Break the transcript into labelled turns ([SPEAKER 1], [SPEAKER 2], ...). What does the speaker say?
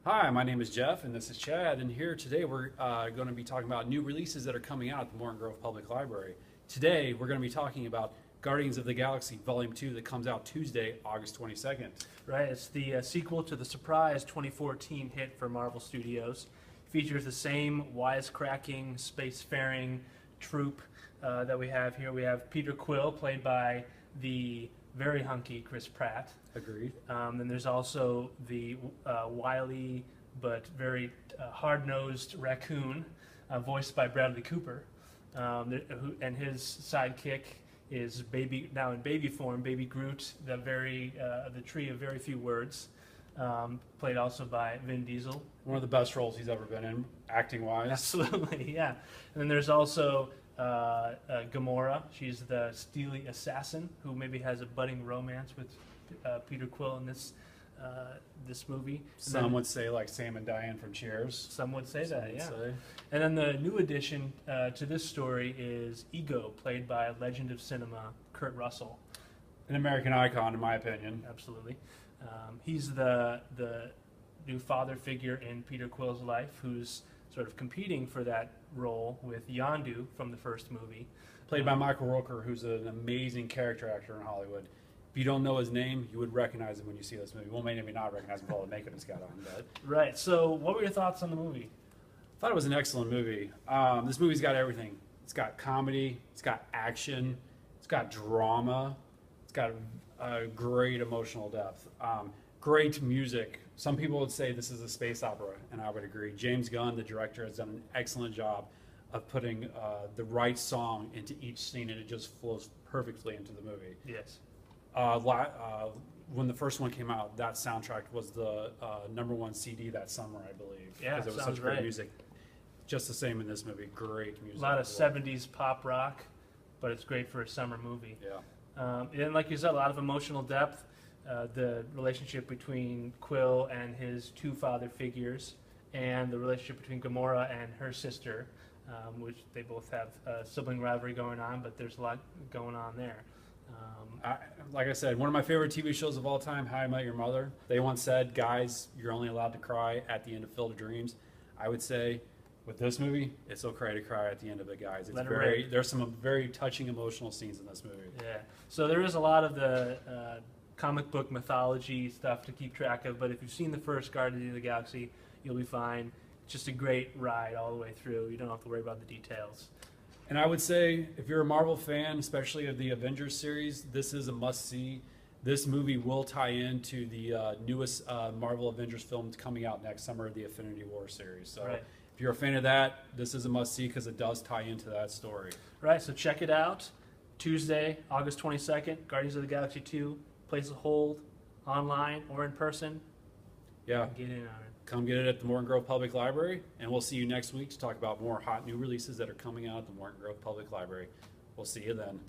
[SPEAKER 1] Hi, my name is Jeff, and this is Chad, and here today we're going to be talking about new releases that are coming out at the Morton Grove Public Library. Today we're going to be talking about Guardians of the Galaxy Volume 2 that comes out Tuesday, August 22nd.
[SPEAKER 2] Right, it's the sequel to the surprise 2014 hit for Marvel Studios. Features the same wisecracking, spacefaring troupe that we have here. We have Peter Quill, played by the very hunky Chris Pratt.
[SPEAKER 1] Agreed.
[SPEAKER 2] Then there's also the wily but very hard-nosed raccoon, voiced by Bradley Cooper, and his sidekick is now in baby form, Baby Groot, the tree of very few words, played also by Vin Diesel.
[SPEAKER 1] One of the best roles he's ever been in, acting-wise.
[SPEAKER 2] Absolutely, yeah. And then there's also Gamora. She's the steely assassin who maybe has a budding romance with Peter Quill in this movie.
[SPEAKER 1] Some would say like Sam and Diane from Cheers.
[SPEAKER 2] Some would say that, yeah. And then the new addition to this story is Ego, played by legend of cinema Kurt Russell.
[SPEAKER 1] An American icon, in my opinion.
[SPEAKER 2] Absolutely. He's the new father figure in Peter Quill's life, who's sort of competing for that role with Yondu from the first movie.
[SPEAKER 1] Played by Michael Rooker, who's an amazing character actor in Hollywood. If you don't know his name, you would recognize him when you see this movie. Well, maybe not recognize him with all the makeup he's got on. But
[SPEAKER 2] right. So what were your thoughts on the movie?
[SPEAKER 1] I thought it was an excellent movie. This movie's got everything. It's got comedy. It's got action. It's got drama. It's got great emotional depth. Great music. Some people would say this is a space opera, and I would agree. James Gunn, the director, has done an excellent job of putting the right song into each scene, and it just flows perfectly into the movie.
[SPEAKER 2] Yes.
[SPEAKER 1] When the first one came out, that soundtrack was the #1 CD that summer, I believe.
[SPEAKER 2] Yeah,
[SPEAKER 1] because it was such great music. Just the same in this movie. Great music.
[SPEAKER 2] A lot of 70s pop rock, but it's great for a summer movie.
[SPEAKER 1] Yeah.
[SPEAKER 2] And like you said, a lot of emotional depth. The relationship between Quill and his two father figures, and the relationship between Gamora and her sister, which they both have sibling rivalry going on, but there's a lot going on there.
[SPEAKER 1] Like I said, one of my favorite TV shows of all time, How I Met Your Mother. They once said, guys, you're only allowed to cry at the end of Field of Dreams. I would say, with this movie, it's okay to cry at the end of it, guys. There's some very touching emotional scenes in this movie.
[SPEAKER 2] Yeah. So there is a lot of the comic book mythology stuff to keep track of, but if you've seen the first Guardians of the Galaxy, you'll be fine. It's just a great ride all the way through. You don't have to worry about the details.
[SPEAKER 1] And I would say, if you're a Marvel fan, especially of the Avengers series, this is a must-see. This movie will tie into the newest Marvel Avengers film coming out next summer, the Infinity War series. So
[SPEAKER 2] right.
[SPEAKER 1] If you're a fan of that, this is a must-see because it does tie into that story.
[SPEAKER 2] Right, so check it out. Tuesday, August 22nd, Guardians of the Galaxy 2. Place a hold, online or in person.
[SPEAKER 1] Yeah.
[SPEAKER 2] Get in on it.
[SPEAKER 1] Come get it at the Morton Grove Public Library, and we'll see you next week to talk about more hot new releases that are coming out at the Morton Grove Public Library. We'll see you then.